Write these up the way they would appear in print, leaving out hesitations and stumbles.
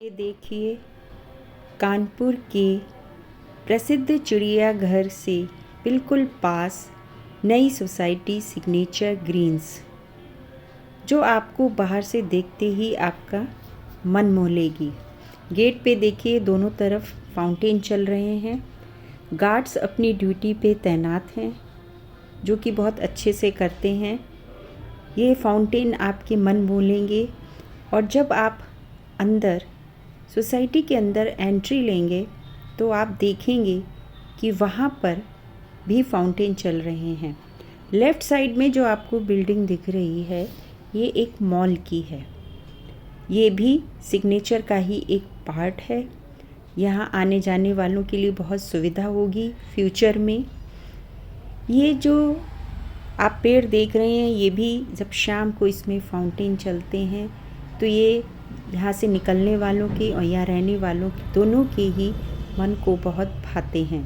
ये देखिए, कानपुर के प्रसिद्ध चिड़ियाघर से बिल्कुल पास नई सोसाइटी सिग्नेचर ग्रीन्स, जो आपको बाहर से देखते ही आपका मन मोह लेगी। गेट पे देखिए, दोनों तरफ फाउंटेन चल रहे हैं। गार्ड्स अपनी ड्यूटी पे तैनात हैं, जो कि बहुत अच्छे से करते हैं। ये फाउंटेन आपके मन मोह लेंगे और जब आप अंदर सोसाइटी के अंदर एंट्री लेंगे तो आप देखेंगे कि वहाँ पर भी फाउंटेन चल रहे हैं। लेफ़्ट साइड में जो आपको बिल्डिंग दिख रही है, ये एक मॉल की है। ये भी सिग्नेचर का ही एक पार्ट है। यहाँ आने जाने वालों के लिए बहुत सुविधा होगी फ्यूचर में। ये जो आप पेड़ देख रहे हैं, ये भी जब शाम को इसमें फाउंटेन चलते हैं तो ये यहाँ से निकलने वालों के और यहाँ रहने वालों के दोनों के ही मन को बहुत भाते हैं।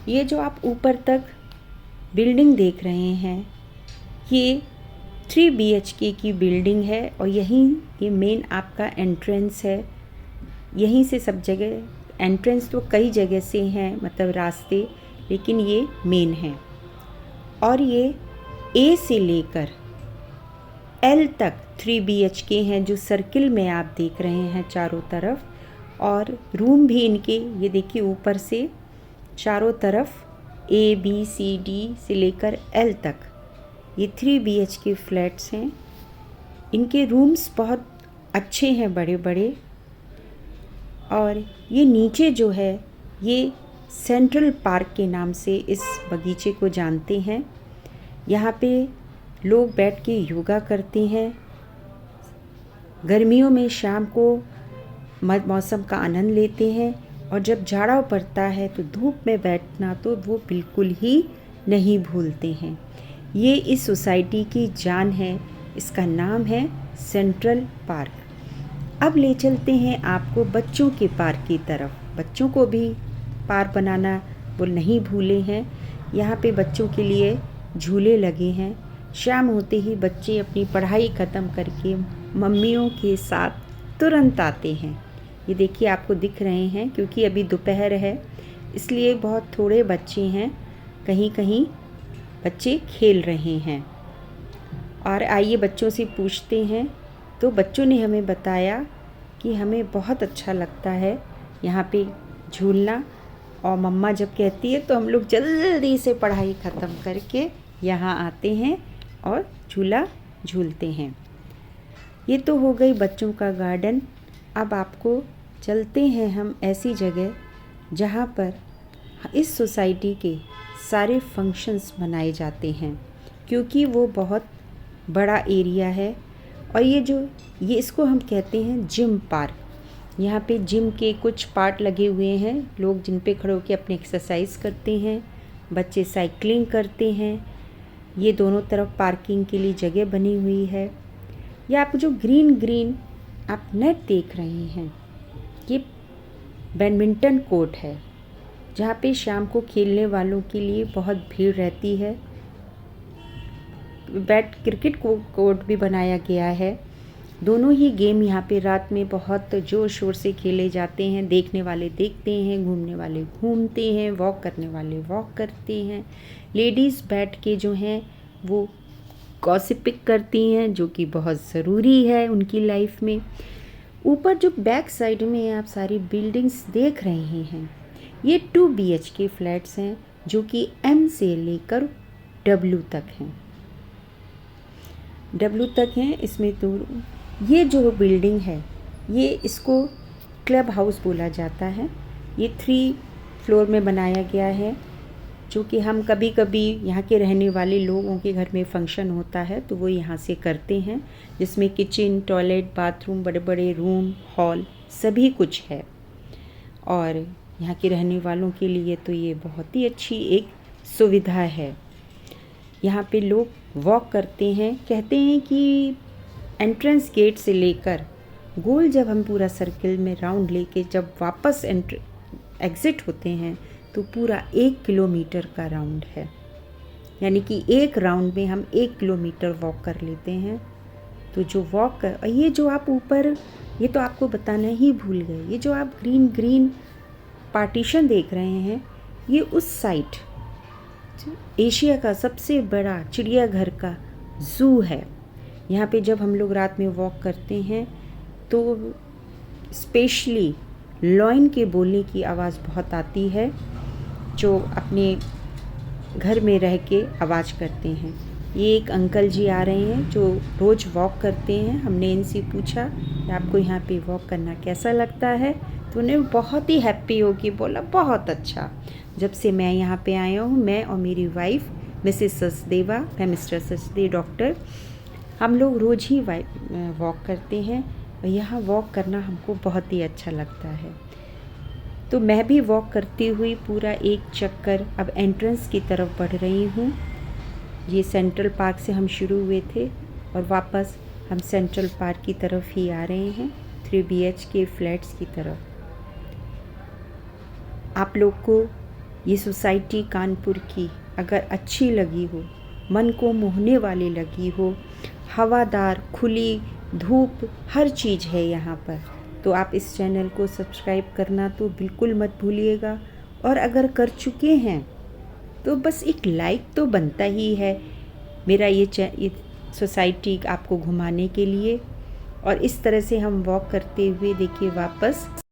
ये जो आप ऊपर तक बिल्डिंग देख रहे हैं, ये 3 BHK की बिल्डिंग है और यहीं ये मेन आपका एंट्रेंस है। यहीं से सब जगह एंट्रेंस तो कई जगह से हैं, मतलब रास्ते, लेकिन ये मेन है। और ये A से लेकर L तक 3 BHK हैं, जो सर्किल में आप देख रहे हैं चारों तरफ। और रूम भी इनके, ये देखिए ऊपर से चारों तरफ A B C D से लेकर L तक ये 3 BHK फ्लैट्स हैं। इनके रूम्स बहुत अच्छे हैं, बड़े बड़े। और ये नीचे जो है, ये सेंट्रल पार्क के नाम से इस बगीचे को जानते हैं। यहाँ पे लोग बैठ के योगा करते हैं। गर्मियों में शाम को मौसम का आनंद लेते हैं और जब जाड़ा पड़ता है तो धूप में बैठना तो वो बिल्कुल ही नहीं भूलते हैं। ये इस सोसाइटी की जान है। इसका नाम है सेंट्रल पार्क। अब ले चलते हैं आपको बच्चों के पार्क की तरफ। बच्चों को भी पार्क बनाना वो नहीं भूले हैं। यहाँ पे बच्चों के लिए झूले लगे हैं। शाम होते ही बच्चे अपनी पढ़ाई ख़त्म करके मम्मियों के साथ तुरंत आते हैं। ये देखिए, आपको दिख रहे हैं, क्योंकि अभी दोपहर है इसलिए बहुत थोड़े बच्चे हैं। कहीं कहीं बच्चे खेल रहे हैं। और आइए बच्चों से पूछते हैं। तो बच्चों ने हमें बताया कि हमें बहुत अच्छा लगता है यहाँ पे झूलना, और मम्मा जब कहती है तो हम लोग जल्दी से पढ़ाई ख़त्म करके यहाँ आते हैं और झूला झूलते हैं। ये तो हो गई बच्चों का गार्डन। अब आपको चलते हैं हम ऐसी जगह जहाँ पर इस सोसाइटी के सारे फंक्शंस मनाए जाते हैं, क्योंकि वो बहुत बड़ा एरिया है। और ये इसको हम कहते हैं जिम पार्क। यहाँ पे जिम के कुछ पार्ट लगे हुए हैं, लोग जिन पे खड़े होकर अपनी एक्सरसाइज करते हैं, बच्चे साइकिलिंग करते हैं। ये दोनों तरफ पार्किंग के लिए जगह बनी हुई है। ये आप जो ग्रीन ग्रीन आप नेट देख रहे हैं, ये बैडमिंटन कोर्ट है, जहाँ पे शाम को खेलने वालों के लिए बहुत भीड़ रहती है। क्रिकेट कोर्ट भी बनाया गया है। दोनों ही गेम यहाँ पे रात में बहुत ज़ोर शोर से खेले जाते हैं। देखने वाले देखते हैं, घूमने वाले घूमते हैं, वॉक करने वाले वॉक करते हैं। लेडीज़ बैठ के जो हैं वो गॉसिपिंग करती हैं, जो कि बहुत ज़रूरी है उनकी लाइफ में। ऊपर जो बैक साइड में आप सारी बिल्डिंग्स देख रहे हैं, ये 2 BHK फ्लैट्स हैं, जो कि M से लेकर W तक हैं। W तक हैं। इसमें तो ये जो बिल्डिंग है, ये इसको क्लब हाउस बोला जाता है। ये 3 फ्लोर में बनाया गया है, जो कि हम कभी कभी यहाँ के रहने वाले लोगों के घर में फंक्शन होता है तो वो यहाँ से करते हैं, जिसमें किचन, टॉयलेट, बाथरूम, बड़े बड़े रूम, हॉल सभी कुछ है। और यहाँ के रहने वालों के लिए तो ये बहुत ही अच्छी एक सुविधा है। यहाँ पे लोग वॉक करते हैं। कहते हैं कि एंट्रेंस गेट से लेकर गोल जब हम पूरा सर्किल में राउंड लेके जब वापस एग्ज़िट होते हैं तो पूरा 1 किलोमीटर का राउंड है। यानी कि एक राउंड में हम 1 किलोमीटर वॉक कर लेते हैं। तो जो वॉक कर, और ये जो आप ऊपर, ये तो आपको बताना ही भूल गए, ये जो आप ग्रीन ग्रीन पार्टीशन देख रहे हैं, ये उस साइड एशिया का सबसे बड़ा चिड़ियाघर का ज़ू है। यहाँ पे जब हम लोग रात में वॉक करते हैं तो स्पेशली लॉयन के बोलने की आवाज़ बहुत आती है, जो अपने घर में रह के आवाज़ करते हैं। ये एक अंकल जी आ रहे हैं जो रोज़ वॉक करते हैं। हमने इनसे पूछा कि आपको यहाँ पे वॉक करना कैसा लगता है, तो उन्हें बहुत ही हैप्पी हो के बोला बहुत अच्छा। जब से मैं यहाँ पे आया हूँ, मैं और मेरी वाइफ मिसेस सचदेवा, मैं मिस्टर सचदेव डॉक्टर, हम लोग रोज़ ही वॉक करते हैं और यहाँ वॉक करना हमको बहुत ही अच्छा लगता है। तो मैं भी वॉक करती हुई पूरा एक चक्कर अब एंट्रेंस की तरफ बढ़ रही हूँ। ये सेंट्रल पार्क से हम शुरू हुए थे और वापस हम सेंट्रल पार्क की तरफ ही आ रहे हैं, 3 BHK फ्लैट्स की तरफ। आप लोग को ये सोसाइटी कानपुर की अगर अच्छी लगी हो, मन को मोहने वाली लगी हो, हवादार खुली धूप हर चीज़ है यहाँ पर, तो आप इस चैनल को सब्सक्राइब करना तो बिल्कुल मत भूलिएगा। और अगर कर चुके हैं तो बस एक लाइक तो बनता ही है मेरा ये सोसाइटी आपको घुमाने के लिए। और इस तरह से हम वॉक करते हुए देखिए वापस